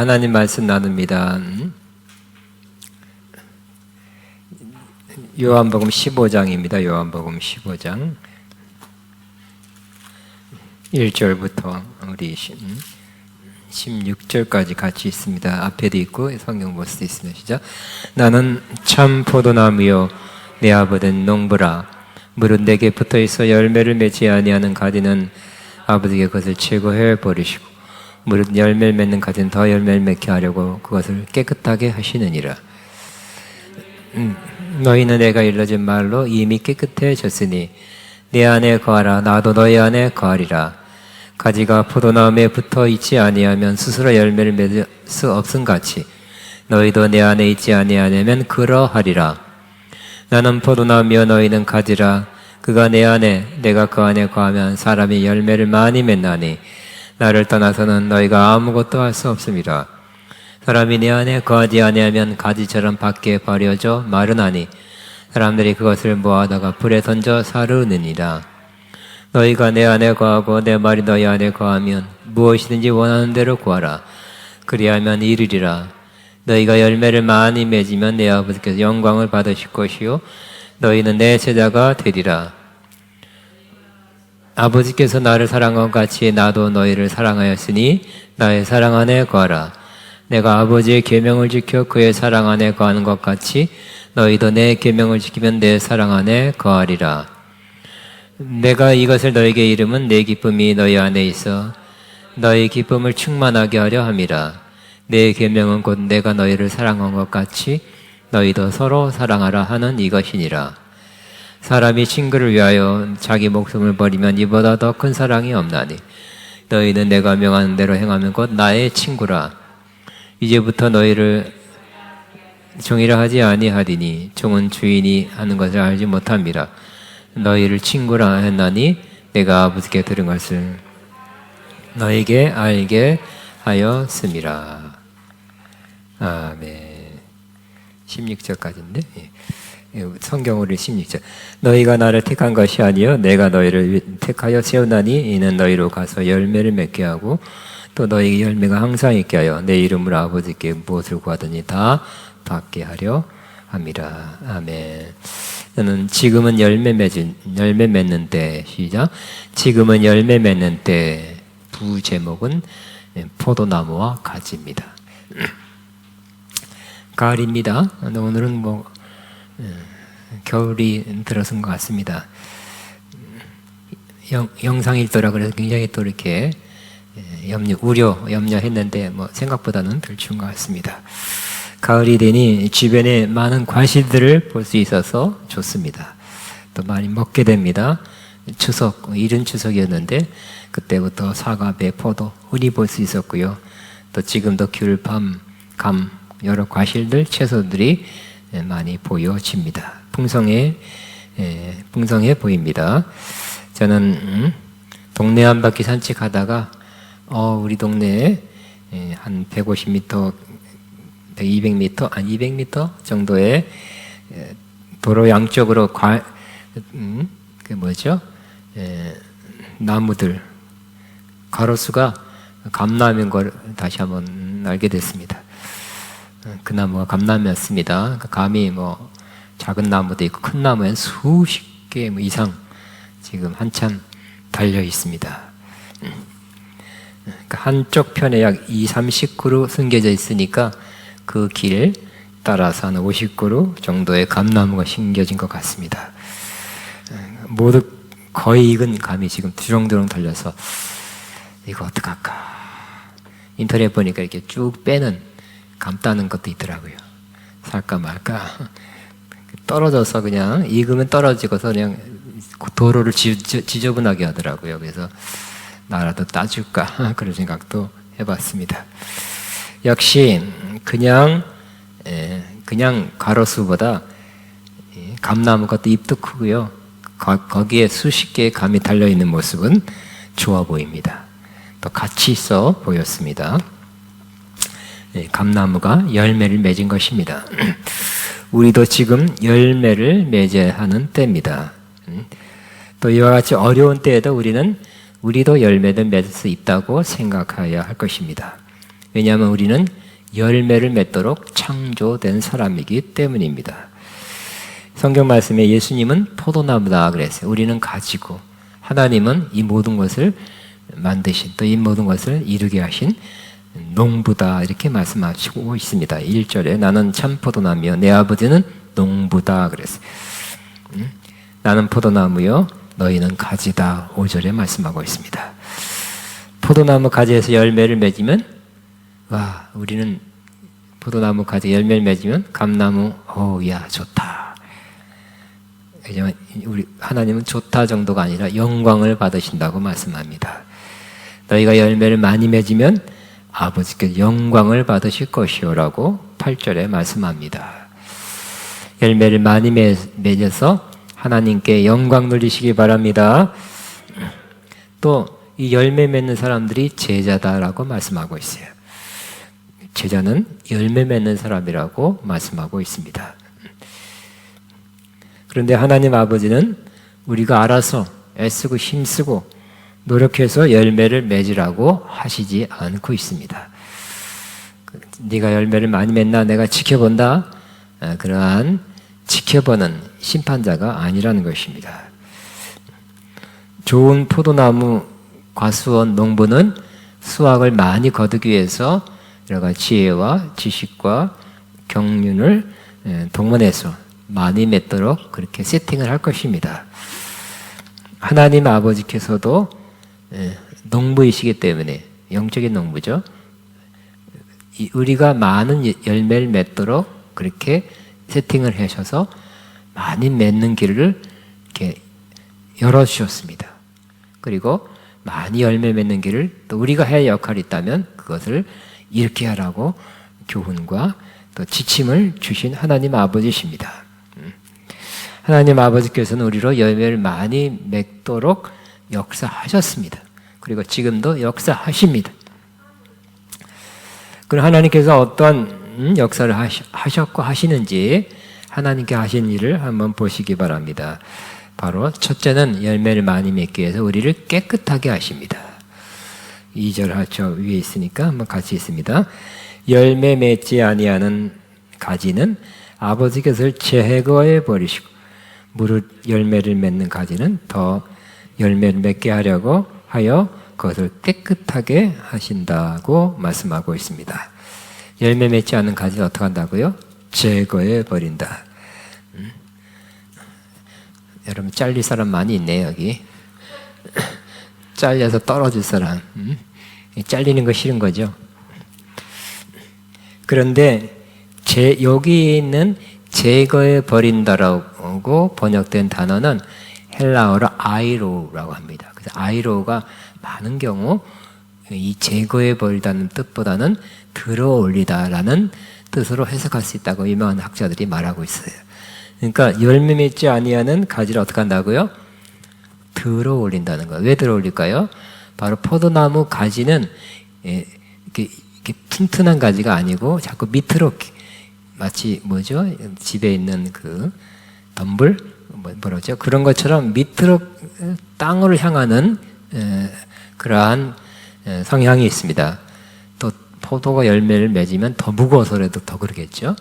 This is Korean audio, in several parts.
하나님 말씀 나눕니다. 요한복음 15장입니다. 요한복음 15장 1절부터 우리 16절까지 같이 있습니다. 앞에도 있고 성경 볼 수도 있습니다. 시작. 나는 참 포도나무요 내 아버지는 농부라. 물은 내게 붙어있어 열매를 맺지 아니하는 가지는 아버지께 그것을 제거해 버리시고 물은 열매를 맺는 가지는 더 열매를 맺게 하려고 그것을 깨끗하게 하시느니라. 너희는 내가 일러준 말로 이미 깨끗해졌으니 내 안에 거하라. 나도 너희 안에 거하리라. 가지가 포도나무에 붙어 있지 아니하면 스스로 열매를 맺을 수 없음 같이 너희도 내 안에 있지 아니하면 그러하리라. 나는 포도나무여 너희는 가지라. 그가 내 안에 내가 그 안에 거하면 사람이 열매를 많이 맺나니 나를 떠나서는 너희가 아무것도 할 수 없습니다. 사람이 내 안에 거하지 아니하면 가지처럼 밖에 버려져 마르나니 사람들이 그것을 모아다가 불에 던져 사르느니라. 너희가 내 안에 거하고 내 말이 너희 안에 거하면 무엇이든지 원하는 대로 구하라. 그리하면 이르리라. 너희가 열매를 많이 맺으면 내 아버지께서 영광을 받으실 것이요 너희는 내 제자가 되리라. 아버지께서 나를 사랑한 것 같이 나도 너희를 사랑하였으니 나의 사랑 안에 거하라. 내가 아버지의 계명을 지켜 그의 사랑 안에 거하는 것 같이 너희도 내 계명을 지키면 내 사랑 안에 거하리라. 내가 이것을 너희에게 이름은 내 기쁨이 너희 안에 있어 너희 기쁨을 충만하게 하려 함이라. 내 계명은 곧 내가 너희를 사랑한 것 같이 너희도 서로 사랑하라 하는 이것이니라. 사람이 친구를 위하여 자기 목숨을 버리면 이보다 더 큰 사랑이 없나니 너희는 내가 명하는 대로 행하면 곧 나의 친구라. 이제부터 너희를 종이라 하지 아니하리니 종은 주인이 하는 것을 알지 못함이라. 너희를 친구라 했나니 내가 아버지께 들은 것을 너에게 알게 하였음이라. 아멘. 16절까지인데 성경으로 16절. 너희가 나를 택한 것이 아니요 내가 너희를 택하여 세우나니 이는 너희로 가서 열매를 맺게 하고 또 너희 열매가 항상 있게 하여 내 이름으로 아버지께 무엇을 구하더니 다 받게 하려 함이라. 아멘. 저는 지금은 열매 맺는 때. 시작. 지금은 열매 맺는 때. 부제목은 포도나무와 가지입니다. 가을입니다. 오늘은 겨울이 들어선 것 같습니다. 영상일도라 그래서 굉장히 또 이렇게 염려했는데 생각보다는 덜 추운 것 같습니다. 가을이 되니 주변에 많은 과실들을 볼 수 있어서 좋습니다. 또 많이 먹게 됩니다. 이른 추석이었는데 그때부터 사과, 배, 포도, 우리 볼 수 있었고요. 또 지금도 귤, 밤, 감 여러 과실들, 채소들이 많이 보여집니다. 풍성해 보입니다. 저는 동네 한 바퀴 산책하다가 우리 동네에 한 150m, 200m 정도의 도로 양쪽으로 나무들, 가로수가 감나무인 걸 다시 한번 알게 됐습니다. 그 나무가 감나무였습니다. 감이 작은 나무도 있고 큰 나무엔 수십 개 이상 지금 한참 달려 있습니다. 한쪽 편에 약 30그루 숨겨져 있으니까 그 길 따라서 한 50그루 정도의 감나무가 심겨진 것 같습니다. 모두 거의 익은 감이 지금 두렁두렁 달려서 이거 어떡할까? 인터넷 보니까 이렇게 쭉 빼는 감 따는 것도 있더라고요. 살까 말까? 떨어져서 그냥 익으면 떨어지고서 그냥 도로를 지저분하게 하더라고요. 그래서 나라도 따줄까? 그런 생각도 해봤습니다. 역시 그냥 가로수보다 감나무가 또 잎도 크고요. 거기에 수십 개의 감이 달려있는 모습은 좋아 보입니다. 또 같이 있어 보였습니다. 감나무가 열매를 맺은 것입니다. 우리도 지금 열매를 맺어야 하는 때입니다. 또 이와 같이 어려운 때에도 우리도 열매를 맺을 수 있다고 생각해야 할 것입니다. 왜냐하면 우리는 열매를 맺도록 창조된 사람이기 때문입니다. 성경 말씀에 예수님은 포도나무다 그랬어요. 우리는 가지고, 하나님은 이 모든 것을 만드신, 또 이 모든 것을 이루게 하신 농부다 이렇게 말씀하시고 있습니다. 1절에 나는 참 포도나무요 내 아버지는 농부다 그랬어요. 나는 포도나무요 너희는 가지다 5절에 말씀하고 있습니다. 포도나무 가지에서 열매를 맺으면 와 우리는 포도나무 가지 열매를 맺으면 감나무 야 좋다. 왜냐하면 우리 하나님은 좋다 정도가 아니라 영광을 받으신다고 말씀합니다. 너희가 열매를 많이 맺으면 아버지께 영광을 받으실 것이요라고 8절에 말씀합니다. 열매를 많이 맺어서 하나님께 영광 돌리시기 바랍니다. 또 이 열매 맺는 사람들이 제자다라고 말씀하고 있어요. 제자는 열매 맺는 사람이라고 말씀하고 있습니다. 그런데 하나님 아버지는 우리가 알아서 애쓰고 힘쓰고 노력해서 열매를 맺으라고 하시지 않고 있습니다. 네가 열매를 많이 맺나 내가 지켜본다. 그러한 지켜보는 심판자가 아니라는 것입니다. 좋은 포도나무 과수원 농부는 수확을 많이 거두기 위해서 여러 가지 지혜와 지식과 경륜을 동원해서 많이 맺도록 그렇게 세팅을 할 것입니다. 하나님 아버지께서도 농부이시기 때문에 영적인 농부죠. 우리가 많은 열매를 맺도록 그렇게 세팅을 하셔서 많이 맺는 길을 이렇게 열어주셨습니다. 그리고 많이 열매 맺는 길을 또 우리가 해야 할 역할이 있다면 그것을 이렇게 하라고 교훈과 또 지침을 주신 하나님 아버지십니다. 하나님 아버지께서는 우리로 열매를 많이 맺도록 역사하셨습니다. 그리고 지금도 역사하십니다. 그럼 하나님께서 어떤 역사를 하셨고 하시는지 하나님께 하신 일을 한번 보시기 바랍니다. 바로 첫째는 열매를 많이 맺기 위해서 우리를 깨끗하게 하십니다. 2절 저 위에 있으니까 한번 같이 있습니다. 열매 맺지 아니하는 가지는 아버지께서 제거해 버리시고 무릇 열매를 맺는 가지는 더 열매를 맺게 하려고 하여 그것을 깨끗하게 하신다고 말씀하고 있습니다. 열매 맺지 않는 가지를 어떻게 한다고요? 제거해 버린다. 여러분 잘릴 사람 많이 있네요 여기. 잘려서 떨어질 사람. 잘리는 거 싫은 거죠. 그런데 여기 있는 제거해 버린다라고 번역된 단어는 헬라어로 아이로라고 합니다. 그래서 아이로가 많은 경우 이 제거해 버리다는 뜻보다는 들어 올리다라는 뜻으로 해석할 수 있다고 유명한 학자들이 말하고 있어요. 그러니까 열매 맺지 아니하는 가지를 어떻게 한다고요? 들어 올린다는 거예요. 왜 들어 올릴까요? 바로 포도나무 가지는 이렇게 튼튼한 가지가 아니고 자꾸 밑으로 마치 집에 있는 그 덤불 뭐라죠? 그런 것처럼 밑으로 땅을 향하는 그러한 성향이 있습니다. 또 포도가 열매를 맺으면 더 무거워서라도 더 그러겠죠.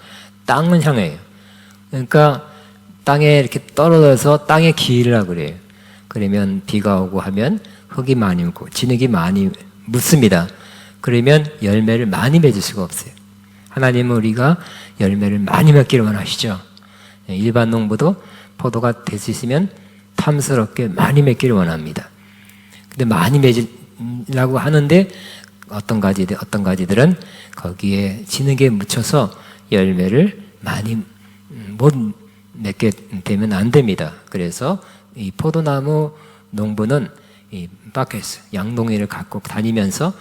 땅은 향해요. 그러니까 땅에 이렇게 떨어져서 땅에 기르라고 그래요. 그러면 비가 오고 하면 흙이 많이 묻고 진흙이 많이 묻습니다. 그러면 열매를 많이 맺을 수가 없어요. 하나님은 우리가 열매를 많이 맺기를 원하시죠. 일반 농부도 포도가 될 수 있으면 탐스럽게 많이 맺기를 원합니다. 근데 많이 맺으려고 하는데 어떤 가지들은 거기에 진흙에 묻혀서 열매를 많이 못 맺게 되면 안 됩니다. 그래서 이 포도나무 농부는 이 밖에서 양동이를 갖고 다니면서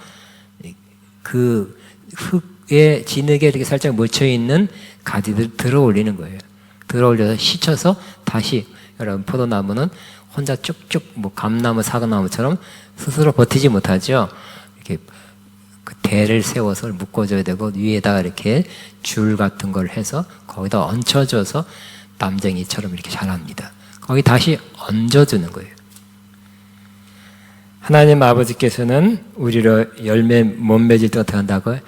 그 흙에 진흙에 이렇게 살짝 묻혀 있는 가지들 들어 올리는 거예요. 들어 올려서 씻어서 다시 여러분 포도나무는 혼자 쭉쭉 감나무, 사과나무처럼 스스로 버티지 못하죠. 이렇게 그 대를 세워서 묶어줘야 되고 위에다가 이렇게 줄 같은 걸 해서 거기다 얹혀줘서 남쟁이처럼 이렇게 자랍니다. 거기 다시 얹어주는 거예요. 하나님 아버지께서는 우리를 열매 못 맺을 때 어떻게 한다고요?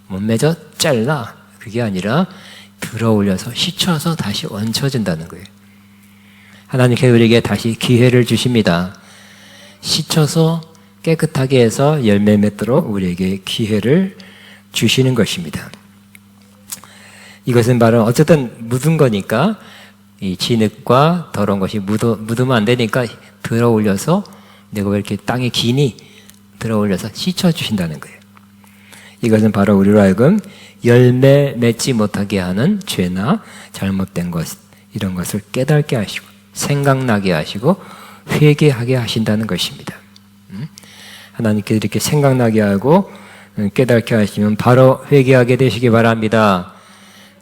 못 맺어 잘라. 그게 아니라 들어 올려서 씻어서 다시 얹혀진다는 거예요. 하나님께서 우리에게 다시 기회를 주십니다. 씻어서 깨끗하게 해서 열매 맺도록 우리에게 기회를 주시는 것입니다. 이것은 바로 어쨌든 묻은 거니까 이 진흙과 더러운 것이 묻으면 안 되니까 들어 올려서 내가 왜 이렇게 땅에 기니 들어 올려서 씻어 주신다는 거예요. 이것은 바로 우리로 하여금 열매 맺지 못하게 하는 죄나 잘못된 것 이런 것을 깨닫게 하시고 생각나게 하시고 회개하게 하신다는 것입니다. 하나님께서 이렇게 생각나게 하고 깨닫게 하시면 바로 회개하게 되시기 바랍니다.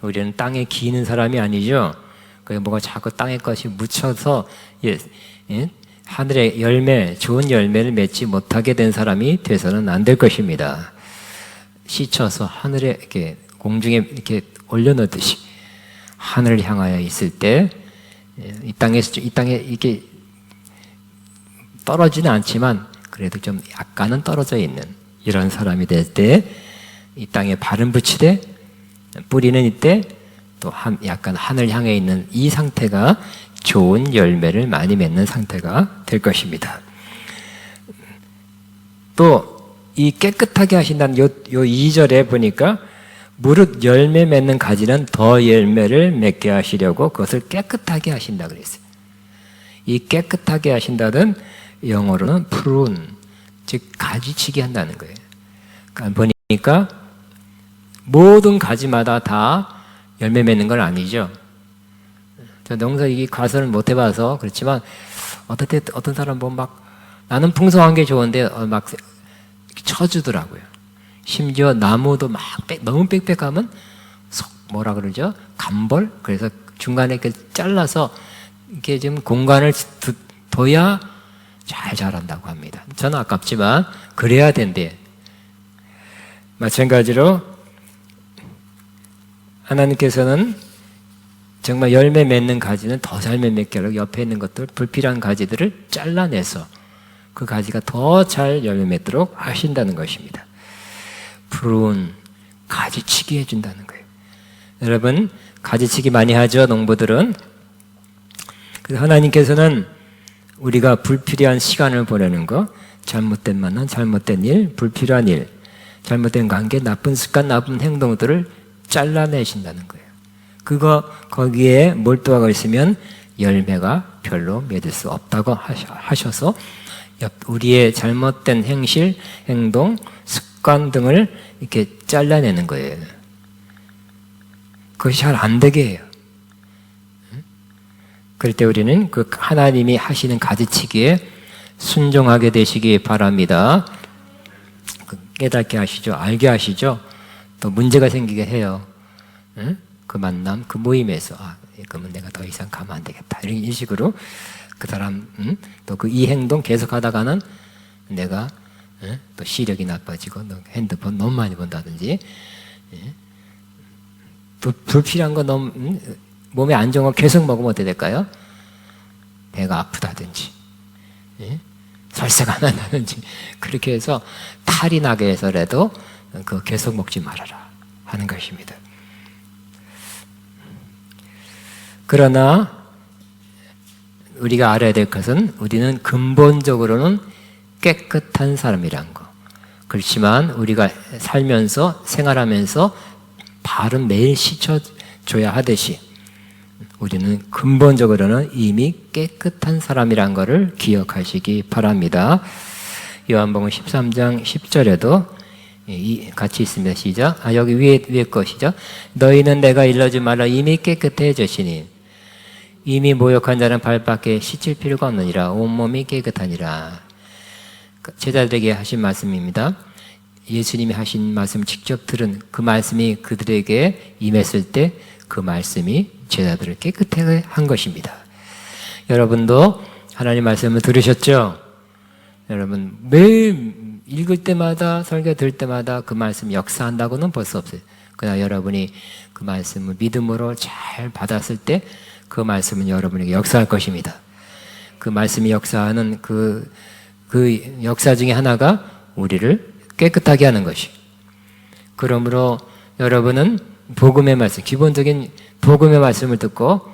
우리는 땅에 기는 사람이 아니죠. 그게 뭐가 자꾸 땅에 것이 묻혀서 하늘의 열매, 좋은 열매를 맺지 못하게 된 사람이 돼서는 안 될 것입니다. 씻어서 하늘에 이렇게 공중에 이렇게 올려놓듯이 하늘을 향하여 있을 때 이 땅에 이렇게 떨어지는 않지만 그래도 좀 약간은 떨어져 있는 이런 사람이 될 때 이 땅에 발은 붙이되 뿌리는 이때 또 약간 하늘 향해 있는 이 상태가 좋은 열매를 많이 맺는 상태가 될 것입니다. 또 이 깨끗하게 하신다는 요 2절에 보니까 무릇 열매 맺는 가지는 더 열매를 맺게 하시려고 그것을 깨끗하게 하신다 그랬어요. 이 깨끗하게 하신다는 영어로는 prune, 즉 가지치기 한다는 거예요. 그러니까 보니까 모든 가지마다 다 열매 맺는 건 아니죠. 저 농사 이 가설을 못 해봐서 그렇지만 어떤 사람 보면 막 나는 풍성한 게 좋은데 막 쳐주더라고요. 심지어 나무도 막 너무 빽빽하면 뭐라 그러죠? 감벌? 그래서 중간에 이렇게 잘라서 이렇게 좀 공간을 둬야 잘 자란다고 합니다. 저는 아깝지만 그래야 된대. 마찬가지로 하나님께서는 정말 열매 맺는 가지는 더 잘 맺게 하려고 옆에 있는 것들 불필요한 가지들을 잘라내서 그 가지가 더 잘 열매 맺도록 하신다는 것입니다. prune, 가지치기 해준다는 거예요. 여러분 가지치기 많이 하죠, 농부들은. 그래서 하나님께서는 우리가 불필요한 시간을 보내는 거, 잘못된 만남, 잘못된 일, 불필요한 일, 잘못된 관계, 나쁜 습관, 나쁜 행동들을 잘라내신다는 거예요. 거기에 몰두하고 있으면 열매가 별로 맺을 수 없다고 하셔서 우리의 잘못된 행실, 행동, 습관 등을 이렇게 잘라내는 거예요. 그것이 잘 안 되게 해요. 그럴 때 우리는 그 하나님이 하시는 가지치기에 순종하게 되시기 바랍니다. 깨닫게 하시죠. 알게 하시죠. 또 문제가 생기게 해요. 그 만남, 그 모임에서 그러면 내가 더 이상 가면 안 되겠다. 이런 식으로 그 사람 또 그 이 행동 계속 하다가는 내가 또 시력이 나빠지고 핸드폰 너무 많이 본다든지 또 불필요한 거 너무 몸에 안 좋은 거 계속 먹으면 어떻게 될까요? 배가 아프다든지 설사가 안 난다든지 그렇게 해서 탈이 나게 해서라도 그거 계속 먹지 말아라 하는 것입니다. 그러나 우리가 알아야 될 것은 우리는 근본적으로는 깨끗한 사람이란 거. 그렇지만 우리가 살면서 생활하면서 발은 매일 씻어줘야 하듯이 우리는 근본적으로는 이미 깨끗한 사람이란 것을 기억하시기 바랍니다. 요한복음 13장 10절에도 같이 있습니다. 시작. 여기 위에 것이죠. 너희는 내가 일러지 말라 이미 깨끗해졌으니 이미 모욕한 자는 발밖에 씻을 필요가 없느니라 온몸이 깨끗하니라. 제자들에게 하신 말씀입니다. 예수님이 하신 말씀 직접 들은 그 말씀이 그들에게 임했을 때 그 말씀이 제자들을 깨끗하게 한 것입니다. 여러분도 하나님 말씀을 들으셨죠? 여러분 매일 읽을 때마다 설교 들을 때마다 그 말씀 역사한다고는 볼 수 없어요. 그러나 여러분이 그 말씀을 믿음으로 잘 받았을 때 그 말씀은 여러분에게 역사할 것입니다. 그 말씀이 역사하는 그 그 역사 중에 하나가 우리를 깨끗하게 하는 것이. 그러므로 여러분은 복음의 말씀, 기본적인 복음의 말씀을 듣고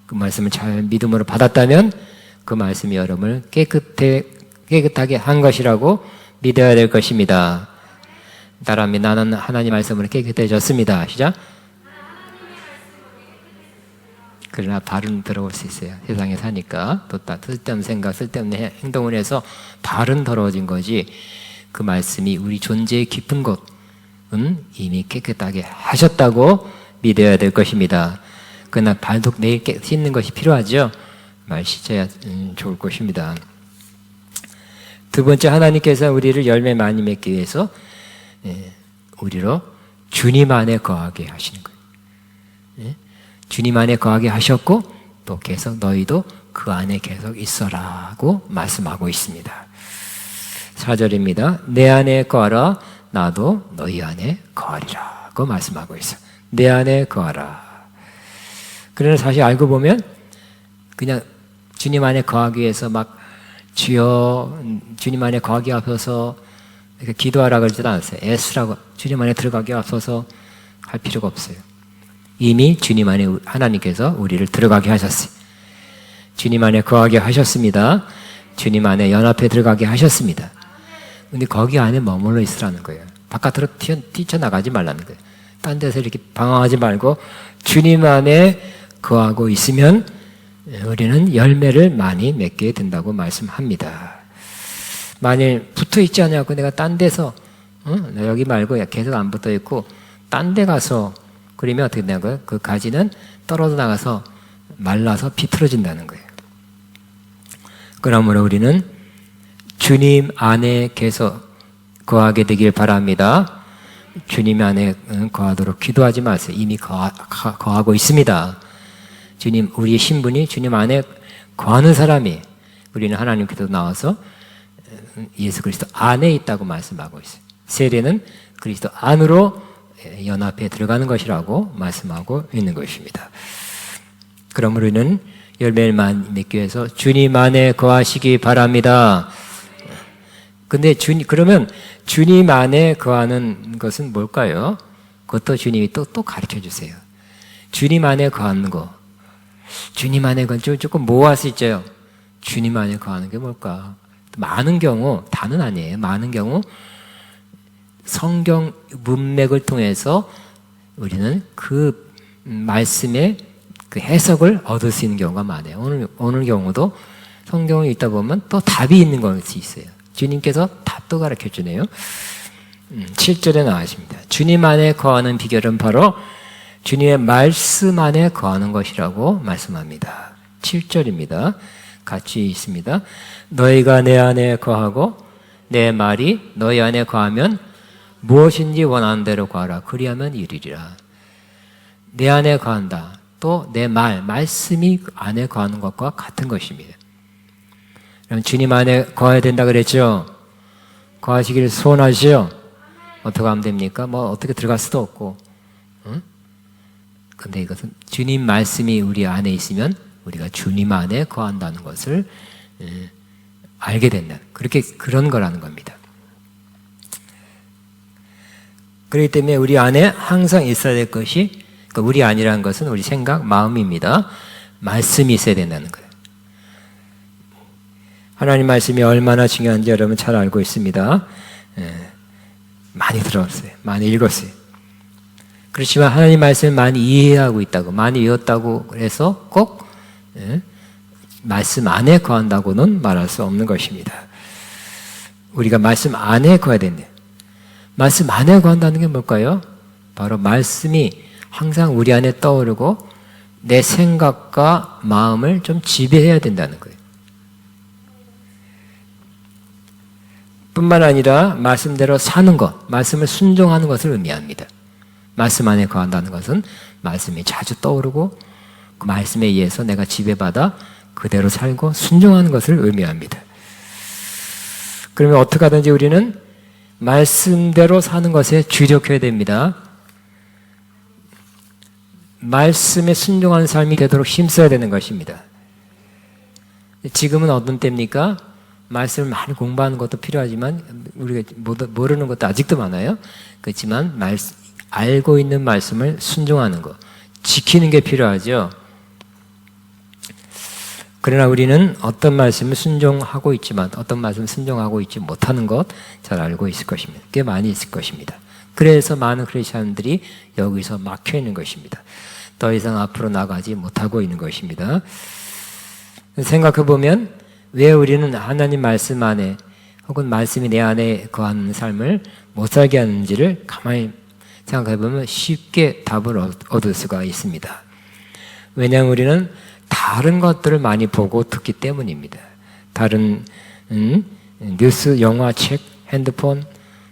그 말씀을 잘 믿음으로 받았다면 그 말씀이 여러분을 깨끗하게 한 것이라고 믿어야 될 것입니다. 따라합니다. 나는 하나님 말씀으로 깨끗해졌습니다. 시작. 그러나 발은 더러울 수 있어요. 세상에 사니까 또 쓸데없는 생각, 쓸데없는 행동을 해서 발은 더러워진 거지, 그 말씀이 우리 존재의 깊은 곳은 이미 깨끗하게 하셨다고 믿어야 될 것입니다. 그러나 발도 매일 씻는 것이 필요하죠. 말 씻어야 좋을 것입니다. 두 번째, 하나님께서 우리를 열매 많이 맺기 위해서 우리로 주님 안에 거하게 하시는 거예요. 주님 안에 거하게 하셨고 또 계속 너희도 그 안에 계속 있어라고 말씀하고 있습니다. 4절입니다. 내 안에 거하라 나도 너희 안에 거하리라고 말씀하고 있어요. 내 안에 거하라. 그러나 사실 알고 보면 그냥 주님 안에 거하기 위해서 막 주여 주님 안에 거하기 앞서서 기도하라 그러지도 않았어요. 애쓰라고 주님 안에 들어가기 앞서서 할 필요가 없어요. 이미 주님 안에 하나님께서 우리를 들어가게 하셨어요. 주님 안에 거하게 하셨습니다. 주님 안에 연합해 들어가게 하셨습니다. 근데 거기 안에 머물러 있으라는 거예요. 바깥으로 뛰쳐나가지 말라는 거예요. 딴 데서 이렇게 방황하지 말고 주님 안에 거하고 있으면 우리는 열매를 많이 맺게 된다고 말씀합니다. 만일 붙어 있지 않냐고 내가 딴 데서 여기 말고 계속 안 붙어 있고 딴 데 가서 그러면 어떻게 되냐고요? 그 가지는 떨어져 나가서 말라서 비틀어진다는 거예요. 그러므로 우리는 주님 안에 계속 거하게 되길 바랍니다. 주님 안에 거하도록 기도하지 마세요. 이미 거하고 있습니다. 주님, 우리의 신분이 주님 안에 거하는 사람이, 우리는 하나님께서 나와서 예수 그리스도 안에 있다고 말씀하고 있어요. 세례는 그리스도 안으로 연합해 들어가는 것이라고 말씀하고 있는 것입니다. 그러므로 우리는 열매를 맺기 위해서 주님 안에 거하시기 바랍니다. 근데 그러면 주님 안에 거하는 것은 뭘까요? 그것도 주님이 또 가르쳐 주세요. 주님 안에 거하는 거. 주님 안에 거하는 조금 모호할 수 있죠. 주님 안에 거하는 게 뭘까? 많은 경우, 다는 아니에요. 많은 경우 성경 문맥을 통해서 우리는 그 말씀의 그 해석을 얻을 수 있는 경우가 많아요. 오늘 경우도 성경을 읽다 보면 또 답이 있는 것이 있어요. 주님께서 답도 가르쳐 주네요. 7절에 나와있습니다. 주님 안에 거하는 비결은 바로 주님의 말씀 안에 거하는 것이라고 말씀합니다. 7절입니다. 같이 있습니다. 너희가 내 안에 거하고 내 말이 너희 안에 거하면 무엇인지 원하는 대로 거하라. 그리하면 이루리라. 내 안에 거한다. 또 내 말씀이 안에 거하는 것과 같은 것입니다. 그럼 주님 안에 거해야 된다 그랬죠? 거하시기를 소원하시죠? 어떻게 하면 됩니까? 뭐 어떻게 들어갈 수도 없고. 근데 이것은 주님 말씀이 우리 안에 있으면 우리가 주님 안에 거한다는 것을 알게 된다. 그런 거라는 겁니다. 그렇기 때문에 우리 안에 항상 있어야 될 것이, 그러니까 우리 안이라는 것은 우리 생각, 마음입니다. 말씀이 있어야 된다는 거예요. 하나님 말씀이 얼마나 중요한지 여러분 잘 알고 있습니다. 많이 들었어요. 많이 읽었어요. 그렇지만 하나님 말씀을 많이 이해하고 있다고, 많이 외웠다고 해서 꼭 말씀 안에 거한다고는 말할 수 없는 것입니다. 우리가 말씀 안에 거해야 된대요. 말씀 안에 거한다는 게 뭘까요? 바로 말씀이 항상 우리 안에 떠오르고 내 생각과 마음을 좀 지배해야 된다는 거예요. 뿐만 아니라 말씀대로 사는 것, 말씀을 순종하는 것을 의미합니다. 말씀 안에 거한다는 것은 말씀이 자주 떠오르고 그 말씀에 의해서 내가 지배받아 그대로 살고 순종하는 것을 의미합니다. 그러면 어떻게 하든지 우리는 말씀대로 사는 것에 주력해야 됩니다. 말씀에 순종하는 삶이 되도록 힘써야 되는 것입니다. 지금은 어떤 때입니까? 말씀을 많이 공부하는 것도 필요하지만 우리가 모르는 것도 아직도 많아요. 그렇지만 알고 있는 말씀을 순종하는 것, 지키는 게 필요하죠. 그러나 우리는 어떤 말씀을 순종하고 있지만 어떤 말씀을 순종하고 있지 못하는 것 잘 알고 있을 것입니다. 꽤 많이 있을 것입니다. 그래서 많은 크리스천들이 여기서 막혀 있는 것입니다. 더 이상 앞으로 나가지 못하고 있는 것입니다. 생각해 보면 왜 우리는 하나님 말씀 안에 혹은 말씀이 내 안에 거하는 삶을 못 살게 하는지를 가만히 생각해 보면 쉽게 답을 얻을 수가 있습니다. 왜냐하면 우리는 다른 것들을 많이 보고 듣기 때문입니다. 다른 뉴스, 영화, 책, 핸드폰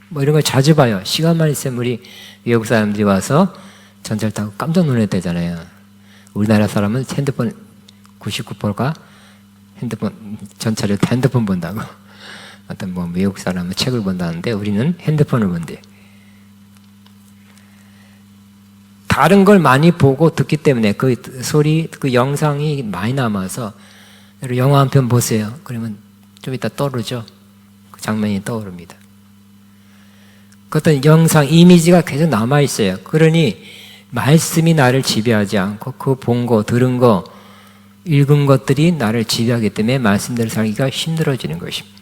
뭐 이런 걸 자주 봐요. 시간만 있으면 우리 외국 사람들이 와서 전철 타고 깜짝 놀랐대잖아요. 우리나라 사람은 핸드폰 99%가 전철에 핸드폰 본다고. 어떤 뭐 외국 사람은 책을 본다는데 우리는 핸드폰을 본대. 다른 걸 많이 보고 듣기 때문에 그 소리, 그 영상이 많이 남아서 영화 한 편 보세요. 그러면 좀 이따 떠오르죠. 그 장면이 떠오릅니다. 그 어떤 영상, 이미지가 계속 남아있어요. 그러니 말씀이 나를 지배하지 않고 그 본 거, 들은 거, 읽은 것들이 나를 지배하기 때문에 말씀대로 살기가 힘들어지는 것입니다.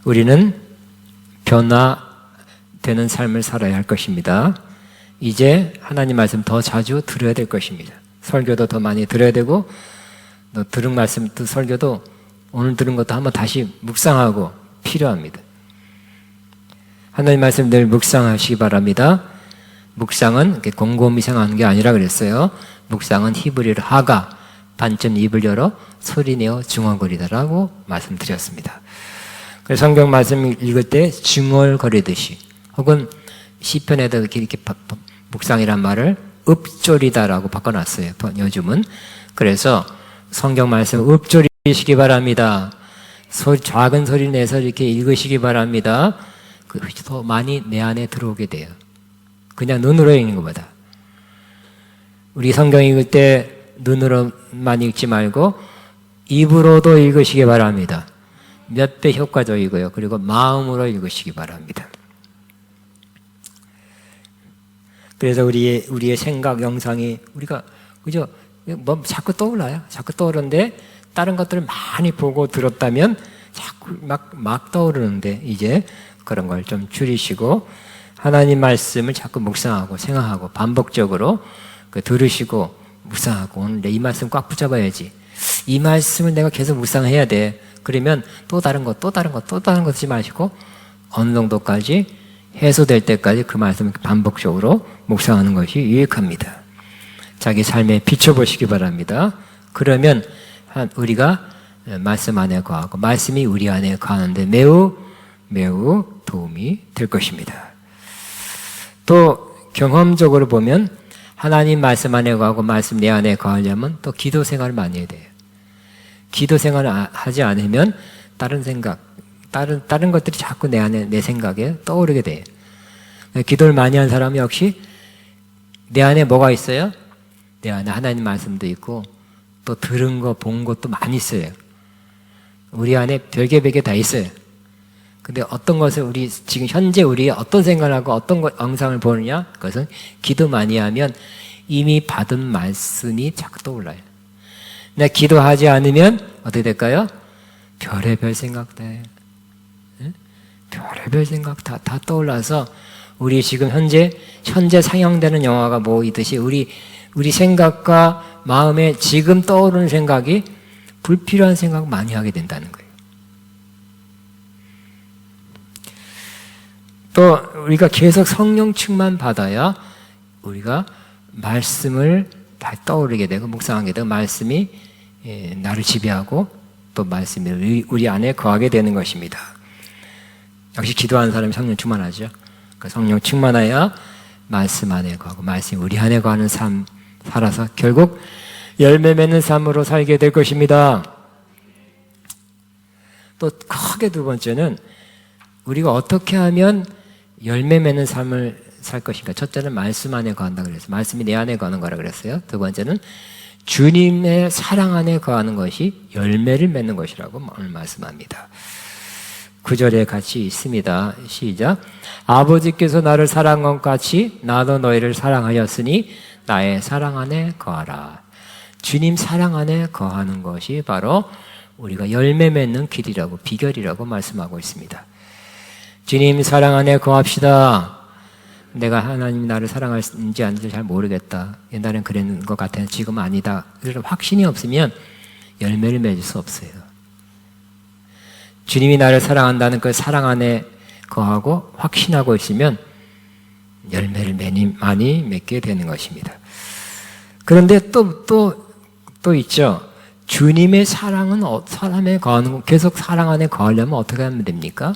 우리는 변화되는 삶을 살아야 할 것입니다. 이제 하나님 말씀 더 자주 들어야 될 것입니다. 설교도 더 많이 들어야 되고 또 들은 말씀, 또 설교도 오늘 들은 것도 한번 다시 묵상하고 필요합니다. 하나님 말씀 늘 묵상하시기 바랍니다. 묵상은 곰곰이 생각하는 게 아니라 그랬어요. 묵상은 히브리어로 하가, 반쯤 입을 열어 소리내어 중얼거리다라고 말씀드렸습니다. 그래서 성경 말씀 읽을 때 중얼거리듯이 혹은 시편에도 이렇게 묵상이란 말을 읊조리다라고 바꿔놨어요. 요즘은. 그래서 성경 말씀 읊조리시기 바랍니다. 작은 소리 내서 이렇게 읽으시기 바랍니다. 더 많이 내 안에 들어오게 돼요. 그냥 눈으로 읽는 것보다. 우리 성경 읽을 때 눈으로만 읽지 말고 입으로도 읽으시기 바랍니다. 몇 배 효과적이고요. 그리고 마음으로 읽으시기 바랍니다. 그래서 우리의 생각, 영상이 우리가 그죠? 뭐 자꾸 떠올라요. 자꾸 떠오르는데 다른 것들을 많이 보고 들었다면 자꾸 막 떠오르는데 이제 그런 걸 좀 줄이시고 하나님 말씀을 자꾸 묵상하고 생각하고 반복적으로 들으시고 묵상하고 오늘 이 말씀 꽉 붙잡아야지. 이 말씀을 내가 계속 묵상해야 돼. 그러면 또 다른 것 쓰지 마시고 어느 정도까지 해소될 때까지 그 말씀을 반복적으로 묵상하는 것이 유익합니다. 자기 삶에 비춰보시기 바랍니다. 그러면 우리가 말씀 안에 거하고 말씀이 우리 안에 거하는데 매우 도움이 될 것입니다. 또 경험적으로 보면 하나님 말씀 안에 거하고 말씀 내 안에 거하려면 또 기도 생활을 많이 해야 돼요. 기도 생활을 하지 않으면 다른 생각, 다른 것들이 자꾸 내 안에, 내 생각에 떠오르게 돼요. 기도를 많이 한 사람은 역시 내 안에 뭐가 있어요? 내 안에 하나님 말씀도 있고 또 들은 거, 본 것도 많이 있어요. 우리 안에 별개 다 있어요. 근데 어떤 것을 지금 현재 우리 어떤 생각을 하고 어떤 영상을 보느냐? 그것은 기도 많이 하면 이미 받은 말씀이 자꾸 떠올라요. 근데 기도하지 않으면 어떻게 될까요? 별의별 생각 다 해요. 별의별 생각 다 떠올라서 우리 지금 현재 상영되는 영화가 뭐이듯이 우리 생각과 마음에 지금 떠오르는 생각이 불필요한 생각 많이 하게 된다는 거예요. 또 우리가 계속 성령 충만 받아야 우리가 말씀을 다 떠오르게 되고 묵상하게 되고 말씀이 나를 지배하고 또 말씀이 우리 안에 거하게 되는 것입니다. 역시 기도하는 사람이 성령 충만하죠. 그 성령 충만해야 말씀 안에 거하고 말씀이 우리 안에 거하는 삶 살아서 결국 열매 맺는 삶으로 살게 될 것입니다. 또 크게 두 번째는 우리가 어떻게 하면 열매 맺는 삶을 살 것인가. 첫째는 말씀 안에 거한다 그랬어요. 말씀이 내 안에 거하는 거라 그랬어요. 두 번째는 주님의 사랑 안에 거하는 것이 열매를 맺는 것이라고 오늘 말씀합니다. 9절에 같이 있습니다. 시작. 아버지께서 나를 사랑한 것 같이 나도 너희를 사랑하였으니 나의 사랑 안에 거하라. 주님 사랑 안에 거하는 것이 바로 우리가 열매 맺는 길이라고, 비결이라고 말씀하고 있습니다. 주님 사랑 안에 거합시다. 내가 하나님이 나를 사랑하는지 아닌지 잘 모르겠다. 옛날엔 그랬는 것 같아. 지금은 아니다. 그래서 확신이 없으면 열매를 맺을 수 없어요. 주님이 나를 사랑한다는 그 사랑 안에 거하고 확신하고 있으면 열매를 많이 맺게 되는 것입니다. 그런데 또 있죠. 주님의 사랑은 사람에 거하는, 계속 사랑 안에 거하려면 어떻게 하면 됩니까?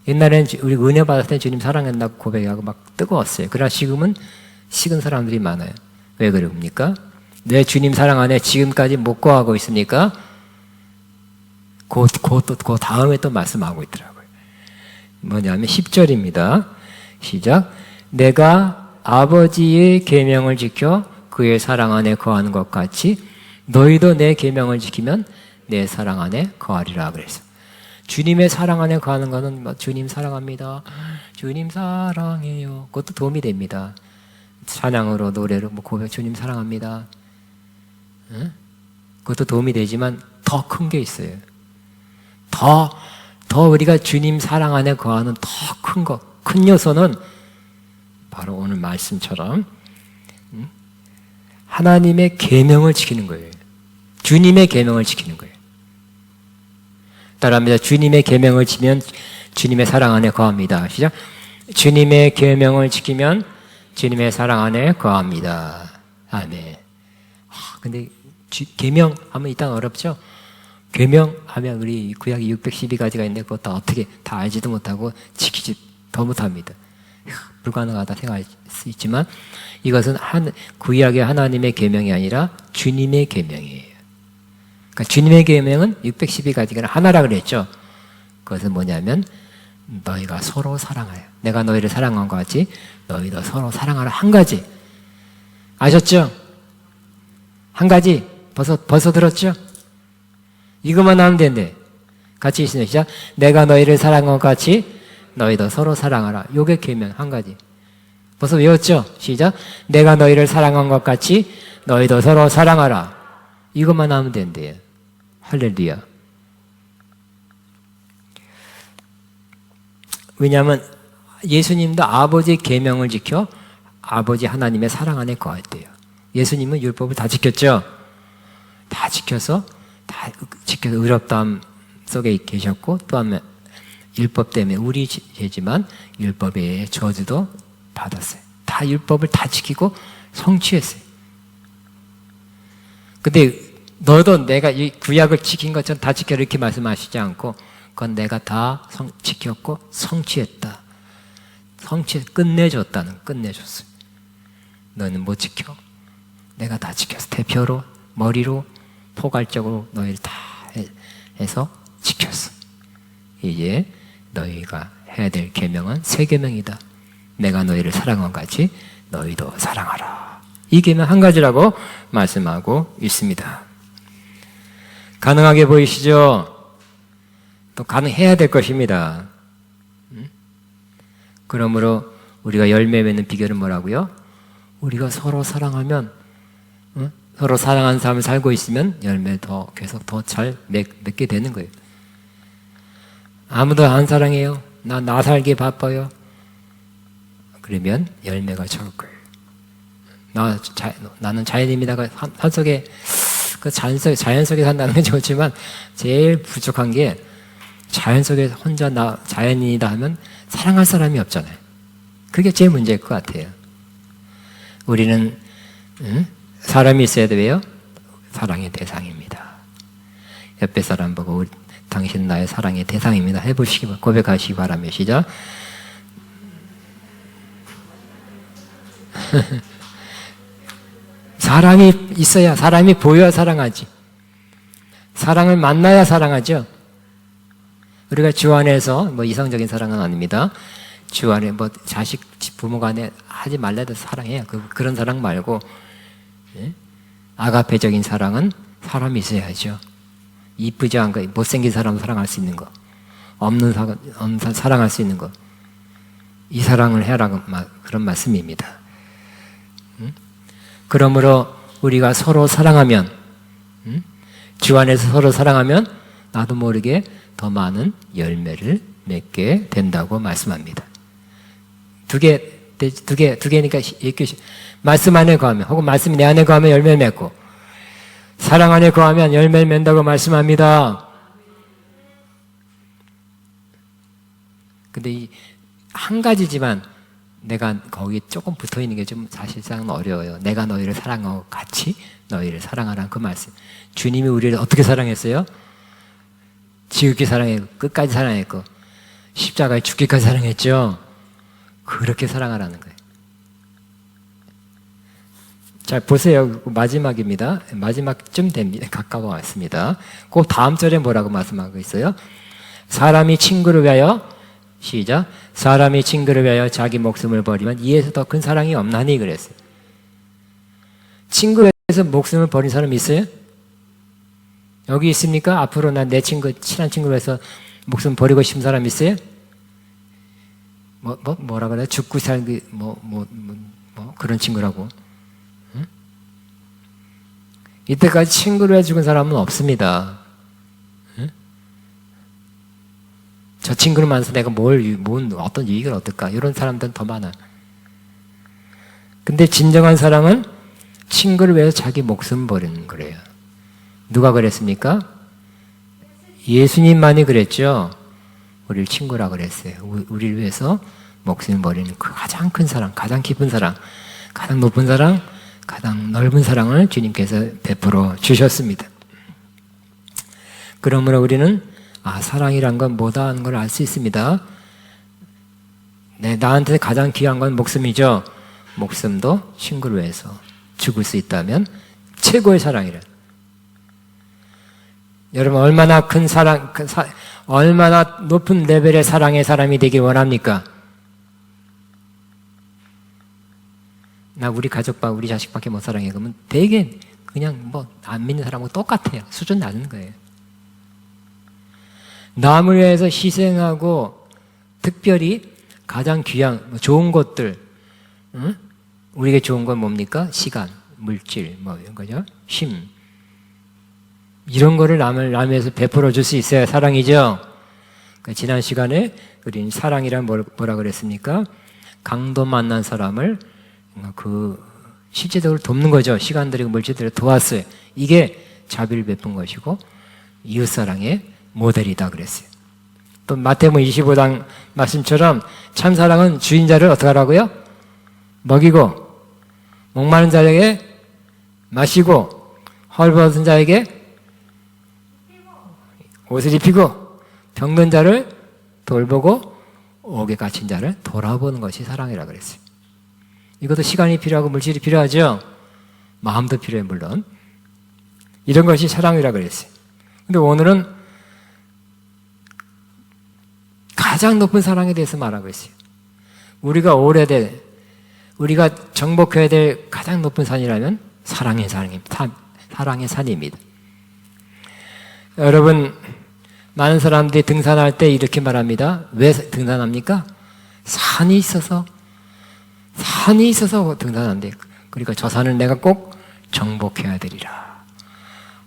옛날엔 우리 은혜 받았을 때 주님 사랑한다고 고백하고 막 뜨거웠어요. 그러나 지금은 식은 사람들이 많아요. 왜 그럽니까? 내 주님 사랑 안에 지금까지 못 거하고 있으니까 그 다음에 또 말씀하고 있더라고요. 뭐냐면 10절입니다. 시작. 내가 아버지의 계명을 지켜 그의 사랑 안에 거하는 것 같이 너희도 내 계명을 지키면 내 사랑 안에 거하리라 그랬어요. 주님의 사랑 안에 거하는 것은 주님 사랑합니다. 주님 사랑해요. 그것도 도움이 됩니다. 찬양으로 노래로 고백 주님 사랑합니다. 응? 그것도 도움이 되지만 더 큰 게 있어요. 더 우리가 주님 사랑 안에 거하는 더 큰 요소는 바로 오늘 말씀처럼 하나님의 계명을 지키는 거예요. 주님의 계명을 지키는 거예요. 따라합니다. 주님의 계명을 지키면 주님의 사랑 안에 거합니다. 시작. 주님의 계명을 지키면 주님의 사랑 안에 거합니다. 아멘. 근데 계명 하면 일단 어렵죠? 계명 하면 우리 구약이 612가지가 있는데 그것도 어떻게 다 알지도 못하고 지키지 더 못합니다. 불가능하다 생각할 수 있지만 이것은 구약의 하나님의 계명이 아니라 주님의 계명이에요. 그러니까 주님의 계명은 612가지가 하나라 그랬죠. 그것은 뭐냐면 너희가 서로 사랑하여. 내가 너희를 사랑한 것 같이 너희도 서로 사랑하라. 한 가지. 아셨죠? 한 가지. 벌써 들었죠? 이것만 하면 된대. 같이 있으면 시작. 내가 너희를 사랑한 것 같이 너희도 서로 사랑하라. 요게 계명 한 가지. 벌써 외웠죠? 시작. 내가 너희를 사랑한 것 같이 너희도 서로 사랑하라. 이것만 하면 된대요. 할렐루야. 왜냐하면 예수님도 아버지의 계명을 지켜 아버지 하나님의 사랑 안에 거했대요. 예수님은 율법을 다 지켰죠? 다 지켜서 의롭다함 속에 계셨고 또한 율법 때문에 우리 죄지만 율법의 저주도 받았어요. 다 율법을 다 지키고 성취했어요. 근데 너도 내가 이 구약을 지킨 것처럼 다 지켜 이렇게 말씀하시지 않고 그건 내가 다 지켰고 성취했다. 끝내줬어요. 너는 못 지켜. 내가 다 지켰어. 대표로 머리로 포괄적으로 너희를 다 해서 지켰어. 이제 너희가 해야 될 계명은 새 계명이다. 내가 너희를 사랑한 같이 너희도 사랑하라. 이 계명 한 가지라고 말씀하고 있습니다. 가능하게 보이시죠? 또 가능해야 될 것입니다. 그러므로 우리가 열매 맺는 비결은 뭐라고요? 우리가 서로 사랑하면 서로 사랑하는 삶을 살고 있으면 열매 계속 더 잘 맺게 되는 거예요. 아무도 안 사랑해요. 나 살기 바빠요. 그러면 열매가 적을 거예요. 나는 자연입니다가 산 속에 그 자연 속에 산다는 게 좋지만 제일 부족한 게 자연 속에 혼자 자연인이다 하면 사랑할 사람이 없잖아요. 그게 제일 문제일 것 같아요. 우리는 사람이 있어야 돼요. 사랑의 대상입니다. 옆에 사람 보고 당신 나의 사랑의 대상입니다. 고백하시기 바라며 시작. 사람이 있어야, 사람이 보여야 사랑하지. 사랑을 만나야 사랑하죠. 우리가 주 안에서 이성적인 사랑은 아닙니다. 주 안에 자식 부모 간에 하지 말라도 사랑해요. 그런 사랑 말고 예? 아가페적인 사랑은 사람이 있어야죠. 이쁘지 않고 못생긴 사람 사랑할 수 있는 거, 없는 사람 사랑할 수 있는 거, 이 사랑을 해라고 그런 말씀입니다. 그러므로 우리가 서로 사랑하면, 주 안에서 서로 사랑하면 나도 모르게 더 많은 열매를 맺게 된다고 말씀합니다. 두 개니까 말씀 안에 거하면, 혹은 말씀이 내 안에 거하면 열매를 맺고, 사랑 안에 거하면 열매를 맺는다고 말씀합니다. 근데 이 한 가지지만 내가 거기 조금 붙어 있는 게 좀 사실상 어려워요. 내가 너희를 사랑하고 같이 너희를 사랑하라는 그 말씀. 주님이 우리를 어떻게 사랑했어요? 지극히 사랑했고, 끝까지 사랑했고, 십자가에 죽기까지 사랑했죠. 그렇게 사랑하라는 거예요. 자, 보세요. 마지막입니다. 마지막쯤 됩니다. 가까워 왔습니다. 그 다음 절에 뭐라고 말씀하고 있어요? 사람이 친구를 위하여, 시작. 사람이 친구를 위하여 자기 목숨을 버리면 이에서 더 큰 사랑이 없나니 그랬어요. 친구를 위해서 목숨을 버린 사람 있어요? 여기 있습니까? 앞으로 난 내 친구, 친한 친구를 위해서 목숨 버리고 싶은 사람 있어요? 뭐라 그래? 죽고 살기, 그런 친구라고. 응? 이때까지 친구를 위해 죽은 사람은 없습니다. 응? 저 친구를 만나서 내가 어떤 유익을 얻을까? 이런 사람들은 더 많아. 근데 진정한 사랑은 친구를 위해서 자기 목숨 버리는 거래요. 누가 그랬습니까? 예수님만이 그랬죠. 우리를 친구라 그랬어요. 우리를 위해서 목숨을 버리는 그 가장 큰 사랑, 가장 깊은 사랑, 가장 높은 사랑, 가장 넓은 사랑을 주님께서 베풀어 주셨습니다. 그러므로 우리는 사랑이란 건 뭐다 하는 걸 알 수 있습니다. 나한테 가장 귀한 건 목숨이죠. 목숨도 친구를 위해서 죽을 수 있다면 최고의 사랑이래. 여러분 얼마나 큰 사랑, 얼마나 높은 레벨의 사랑의 사람이 되길 원합니까? 나 우리 가족과 우리 자식밖에 못 사랑해. 그러면 되게 그냥 안 믿는 사람하고 똑같아요. 수준 낮은 거예요. 남을 위해서 희생하고 특별히 가장 귀한 좋은 것들, 응? 우리에게 좋은 건 뭡니까? 시간, 물질, 이런 거죠. 힘. 이런 거를 남을 위해서 베풀어 줄 수 있어야 사랑이죠. 그러니까 지난 시간에 우리는 사랑이란 뭐라 그랬습니까? 강도 만난 사람을 실제적으로 돕는 거죠. 시간 들이고 물질 들이고 도왔어요. 이게 자비를 베푼 것이고 이웃사랑의 모델이다 그랬어요. 또 마태복음 25장 말씀처럼 참사랑은 주인자를 어떻게 하라고요? 먹이고 목마른 자에게 마시고 헐벗은 자에게 옷을 입히고 병든 자를 돌보고 옥에 갇힌 자를 돌아보는 것이 사랑이라 그랬어요. 이것도 시간이 필요하고 물질이 필요하죠. 마음도 필요해 물론. 이런 것이 사랑이라 그랬어요. 근데 오늘은 가장 높은 사랑에 대해서 말하고 있어요. 우리가 정복해야 될 가장 높은 산이라면 사랑의 산입니다. 여러분, 많은 사람들이 등산할 때 이렇게 말합니다. 왜 등산합니까? 산이 있어서 등산한대. 그러니까 저 산을 내가 꼭 정복해야 되리라.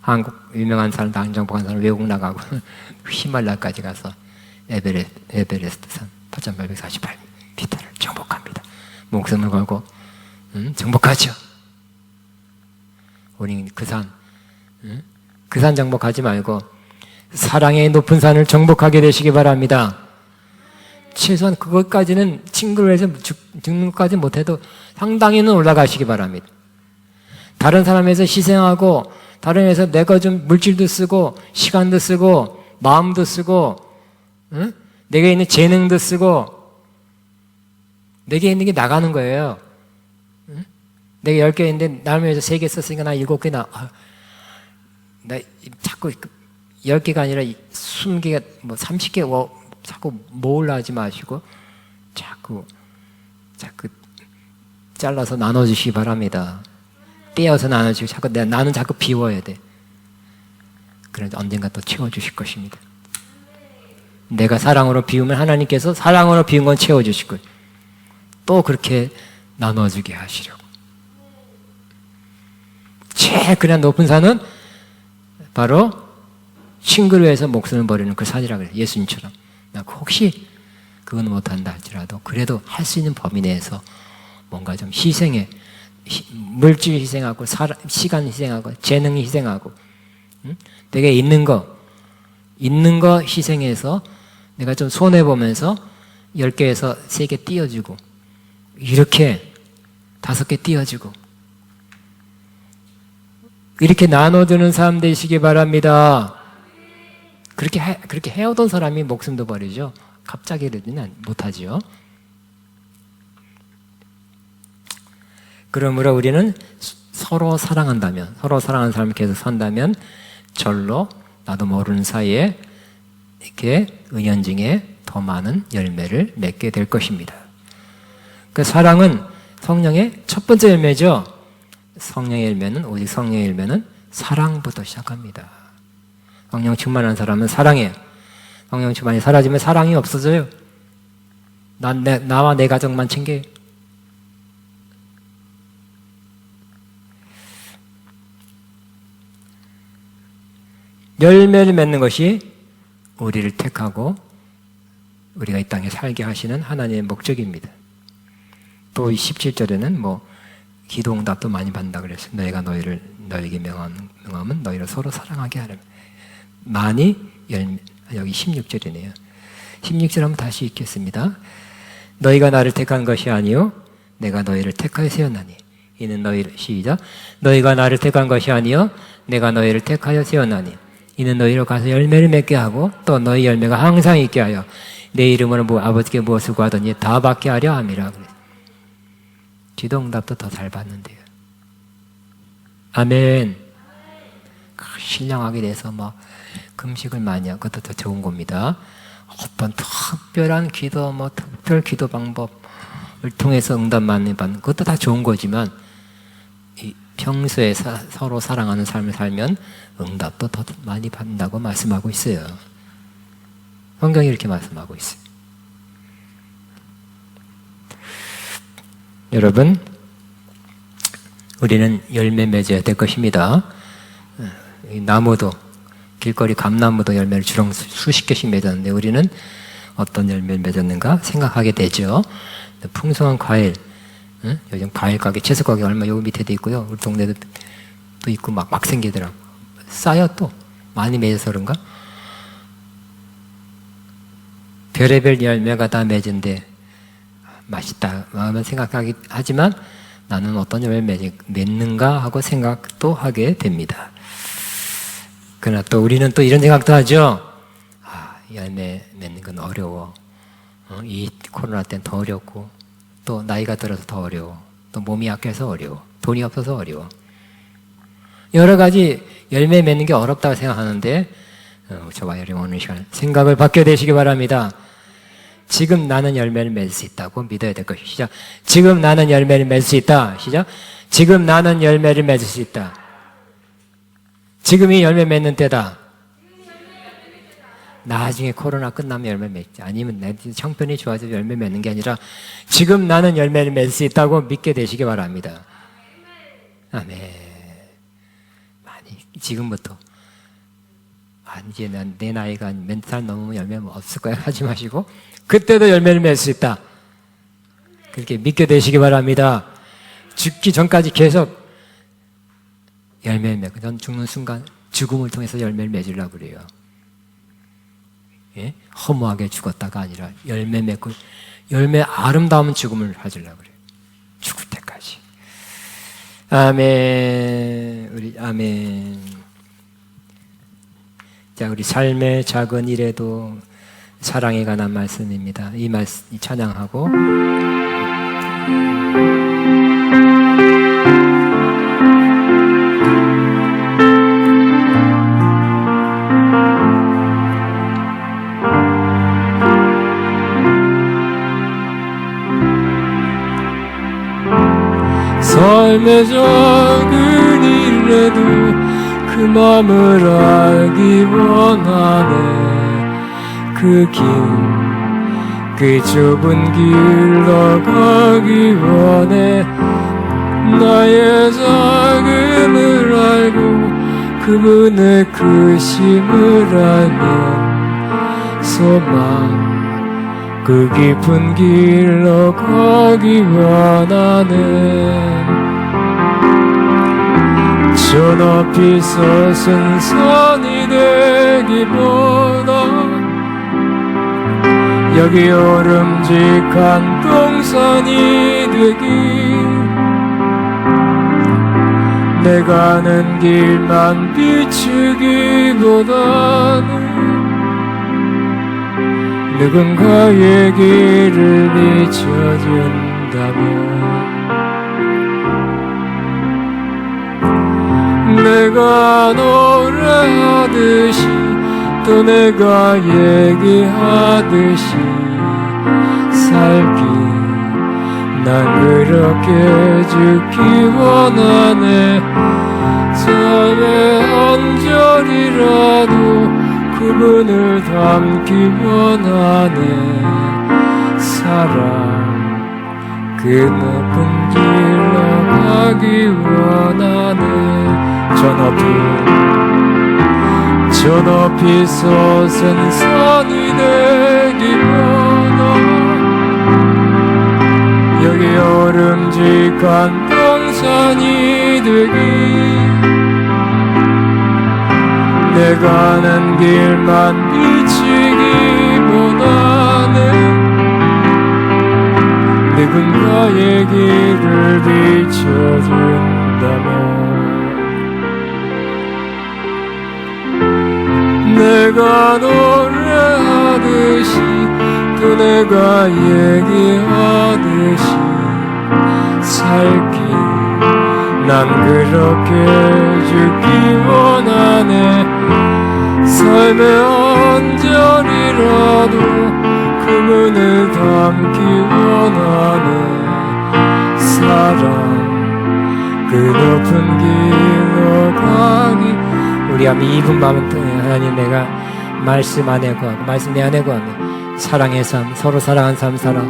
한국 유명한 사람, 정복한 사람 외국 나가고 히말라야까지 가서 에베레스트 산 8,848m를 정복합니다. 목숨을 걸고 정복하죠. 우리는 그 산 정복하지 말고 사랑의 높은 산을 정복하게 되시기 바랍니다. 최소한 그것까지는 친구를 해서 죽는 것까지 못해도 상당히는 올라가시기 바랍니다. 다른 사람에서 희생하고 다른 에서 내가 좀 물질도 쓰고 시간도 쓰고 마음도 쓰고 내게 있는 재능도 쓰고 내게 있는 게 나가는 거예요. 내가 10개 있는데 나를 위해서 3개 썼으니까 나 7개 나 자꾸 10개가 아니라 20개가 30개 자꾸 모으려 하지 마시고 자꾸 잘라서 나눠주시기 바랍니다. 떼어서 나눠주고 나는 자꾸 비워야 돼. 그런데 언젠가 또 채워주실 것입니다. 내가 사랑으로 비우면 하나님께서 사랑으로 비운 건 채워주실 거예요. 또 그렇게 나눠주게 하시려고. 제일 그냥 높은 산은 바로 친구를 위해서 목숨을 버리는 그 산이라 그래요. 예수님처럼. 혹시 그건 못한다 할지라도 그래도 할 수 있는 범위 내에서 뭔가 좀 희생해. 물질 희생하고 시간 희생하고 재능 희생하고 내게 있는 거 희생해서 내가 좀 손해보면서 10개에서 3개 띄워주고 이렇게 5개 띄워주고 이렇게 나눠주는 사람 되시기 바랍니다. 그렇게 해오던 사람이 목숨도 버리죠. 갑자기 이러지는 못하죠. 그러므로 우리는 서로 사랑한다면, 서로 사랑하는 사람이 계속 산다면 절로 나도 모르는 사이에 이렇게 은연중에 더 많은 열매를 맺게 될 것입니다. 그 사랑은 성령의 첫 번째 열매죠. 성령의 열매는 오직 성령의 열매는 사랑부터 시작합니다. 성령 충만한 사람은 사랑해요. 성령 충만이 사라지면 사랑이 없어져요. 나와 내 가족만 챙겨요. 열매를 맺는 것이 우리를 택하고 우리가 이 땅에 살게 하시는 하나님의 목적입니다. 또 17절에는 기도응답도 많이 받는다 그랬어요. 너희가 너에게 명함은 너희를 서로 사랑하게 하려면 많이 여기 16절이네요. 16절 한번 다시 읽겠습니다. 너희가 나를 택한 것이 아니요 내가 너희를 택하여 세웠나니 이는 너희를 시작 너희가 나를 택한 것이 아니요 내가 너희를 택하여 세웠나니 이는 너희로 가서 열매를 맺게 하고 또 너희 열매가 항상 있게 하여 내 이름으로 아버지께 무엇을 구하더니 다 받게 하려 함이라. 기도응답도 더 잘 받는데요. 아멘. 신령하게 돼서 금식을 많이 하고 그것도 더 좋은 겁니다. 어떤 특별한 기도, 특별 기도 방법을 통해서 응답 많이 받는 그것도 다 좋은 거지만 평소에 서로 사랑하는 삶을 살면 응답도 더 많이 받는다고 말씀하고 있어요. 성경이 이렇게 말씀하고 있어요. 여러분, 우리는 열매 맺어야 될 것입니다. 나무도 길거리 감나무도 열매를 주렁 수십 개씩 맺었는데 우리는 어떤 열매를 맺었는가 생각하게 되죠. 풍성한 과일, 요즘 과일 가게, 채소 가게 얼마 여기 밑에도 있고요. 우리 동네도 또 있고 막 생기더라고. 쌓여 또 많이 맺어서 그런가? 별의별 열매가 다 맺은데 맛있다 마음은 생각하기 하지만 나는 어떤 열매를 맺는가 하고 생각도 하게 됩니다. 그러나 또 우리는 또 이런 생각도 하죠. 열매 맺는 건 어려워. 이 코로나 때는 더 어렵고 또 나이가 들어서 더 어려워. 또 몸이 약해서 어려워. 돈이 없어서 어려워. 여러 가지 열매 맺는 게 어렵다고 생각하는데 저와 여러분 오늘 시간 생각을 바뀌어 되시기 바랍니다. 지금 나는 열매를 맺을 수 있다고 믿어야 될 것이죠. 시작. 지금 나는 열매를 맺을 수 있다. 시작. 지금 나는 열매를 맺을 수 있다. 지금이 열매 맺는 때다. 나중에 코로나 끝나면 열매 맺지. 아니면 내 형편이 좋아져서 열매 맺는 게 아니라 지금 나는 열매를 맺을 수 있다고 믿게 되시기 바랍니다. 아멘. 많이 지금부터 이제 내 나이가 몇 살 넘으면 열매 없을 거야 하지 마시고 그때도 열매를 맺을 수 있다. 그렇게 믿게 되시기 바랍니다. 죽기 전까지 계속 열매를 맺고 전 죽는 순간 죽음을 통해서 열매를 맺으려고 그래요. 예? 허무하게 죽었다가 아니라 열매 맺고 열매 아름다운 죽음을 가지려고 그래요. 죽을 때까지. 아멘. 아멘. 자, 우리 삶의 작은 일에도 사랑에 관한 말씀입니다. 이 말씀 찬양하고 삶의 작은 일에도 그 맘을 알기 원하네. 그 좁은 길로 가기 원해. 나의 작음을 알고 그분의 크심을 알면 소망 그 깊은 길로 가기 원하네. 저 높이 솟은 산이 되기보다 여기 오름직한 동산이 되길. 내가 가는 길만 비추기보다는 누군가의 길을 비춰준다면 내가 노래하듯이 또 내가 얘기하듯이 살기 난 그렇게 죽기 원하네. 삶의 한 절이라도 그분을 담기 원하네. 사랑 그 높은 길로 가기 원하네. 저 높이 솟은 산이 되기보다 여기 오름직한 동산이 되길. 내가 가는 길만 비치기보다는 누군가의 길을 비춰준다면 내가 노래하듯이 또 내가 얘기하듯이 살기 난 그렇게 죽기 원하네. 삶의 한 절이라도 그분을 담기 원하네. 사랑 그 높은 길로 가기. 우리 아미 2분 마음은 하나님 내가 말씀 안에 구하고 말씀 내 안에 구하며 사랑의 삶, 서로 사랑한 삶 살아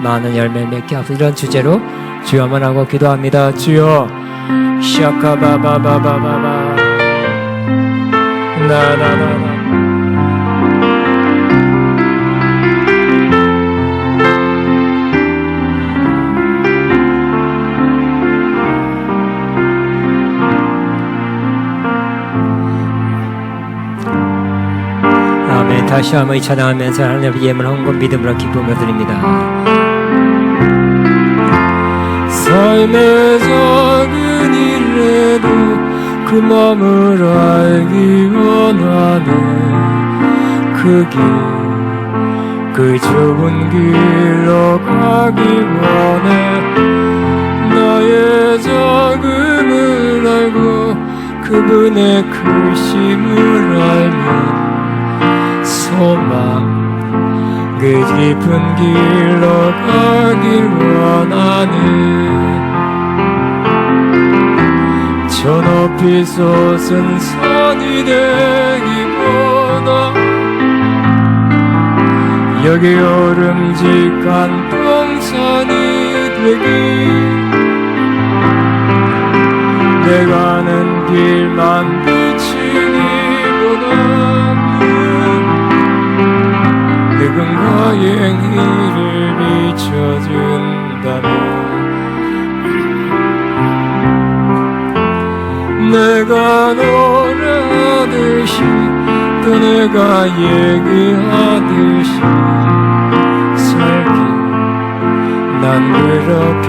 많은 열매 맺게 하소서. 이런 주제로 주여만 하고 기도합니다. 주여 샤카바바바바바바 나나나나 아멘. 다시 한번 찬양하면서 하나님 아버지 예물 헌금 믿음으로 기쁨을 드립니다. 삶의 작은 일에도 그 맘을 알기 원하네. 그 좁은 길로 가기 원해. 나의 작음을 알고 그분의 크심을 알면 소망 그 깊은 길로 가길 원하네. 저 높이 솟은 산이 되기보다 여기 오름직한 동산이 되길. 내가 가는 길만 비추기보다는 누군가의 길을 비춰준다면 내가 노래하듯이 또 내가 얘기하듯이 살기 난 그렇게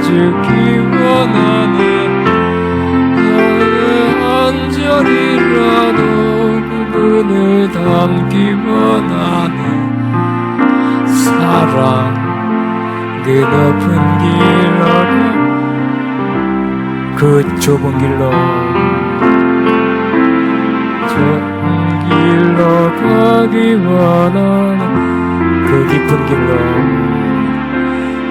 죽기 원하네. 나의 한 절이라도 그분을 담기 원하네. 사랑 그 높은 길로 그 좁은 길로 가기 원하는 그 깊은 길로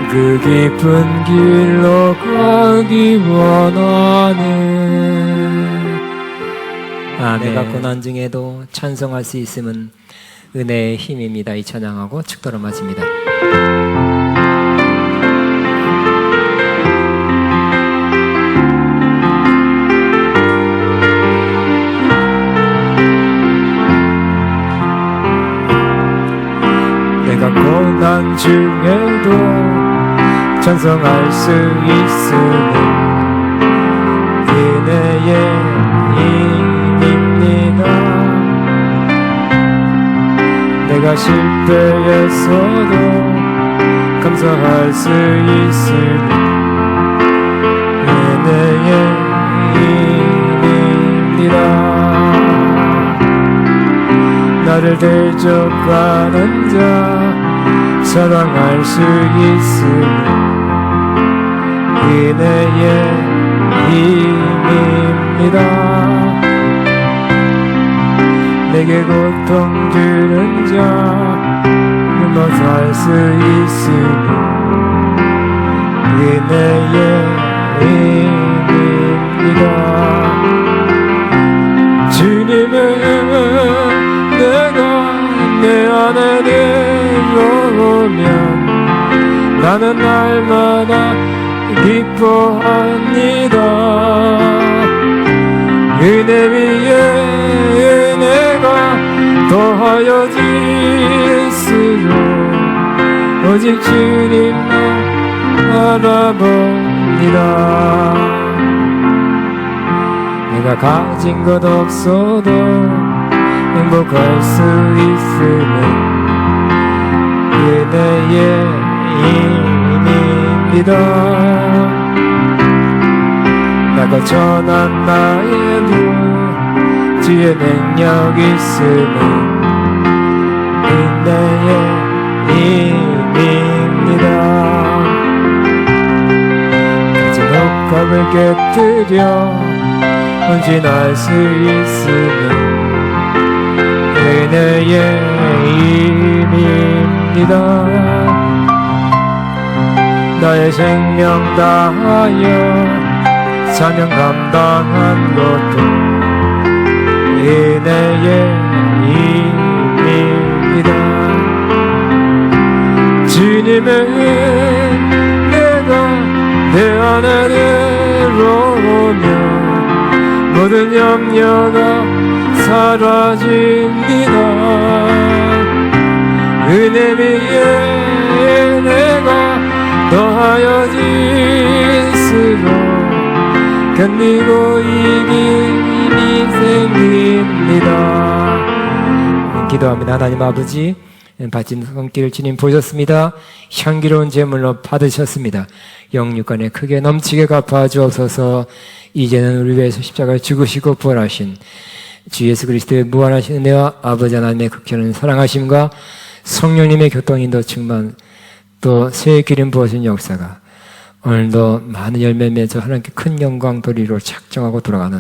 그 깊은 길로 가기 원하네. 내가 고난 중에도 찬송할 수 있음은 은혜의 힘입니다. 이 찬양하고 축도로 마칩니다. 내가 고난 중에도 찬송할 수 있음은 은혜의 힘입니다. 내가 실패했어도 감사할 수 있음은 은혜의 힘입니다. 나를 대적하는 자 사랑할 수 있음은 은혜의 힘입니다. 내게 고통 주는 자 넘어설 수 있음은 은혜의 힘입니다. 주님은 내가 내 안에 들어오면 나는 날마다 기뻐합니다. 은혜 위에 은혜가 더하여질수록 오직 주님만 바라봅니다. 내가 가진 것 없어도 행복할 수 있음은 은혜의 힘입니다. 나가 전한 나에도 주의 능력 있음은 은혜의 힘입니다. 가진 옥합을 깨뜨려 헌신할 수 있음은 은혜의 힘입니다. 나의 생명 다하여 사명 감당한 것도 은혜의 힘입니다. 주님은 내가 내 안에 들어오면 모든 염려가 사라집니다. 은혜 위에 내가 더하여질수록 견디고 이김이 생깁니다. 기도합니다. 하나님 아버지, 바친 손길 주님 보셨습니다. 향기로운 제물로 받으셨습니다. 영육간에 크게 넘치게 갚아 주옵소서. 이제는 우리 위해서 십자가에 죽으시고 부활하신 주 예수 그리스도의 무한하신 은혜와 아버지 하나님의 극현한 사랑하심과 성령님의 교통인도 충만 또 새 기름 부어진 역사가 오늘도 많은 열매 맺어 하나님께 큰 영광 도리로 착정하고 돌아가는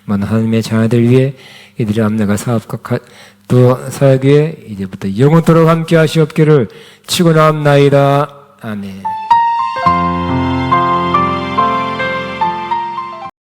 많은 하나님의 자녀들 위해 이들의 앞내가 사업과 또 사역 위에 이제부터 영원토록 함께 하시옵기를 축원합나이다. 아멘.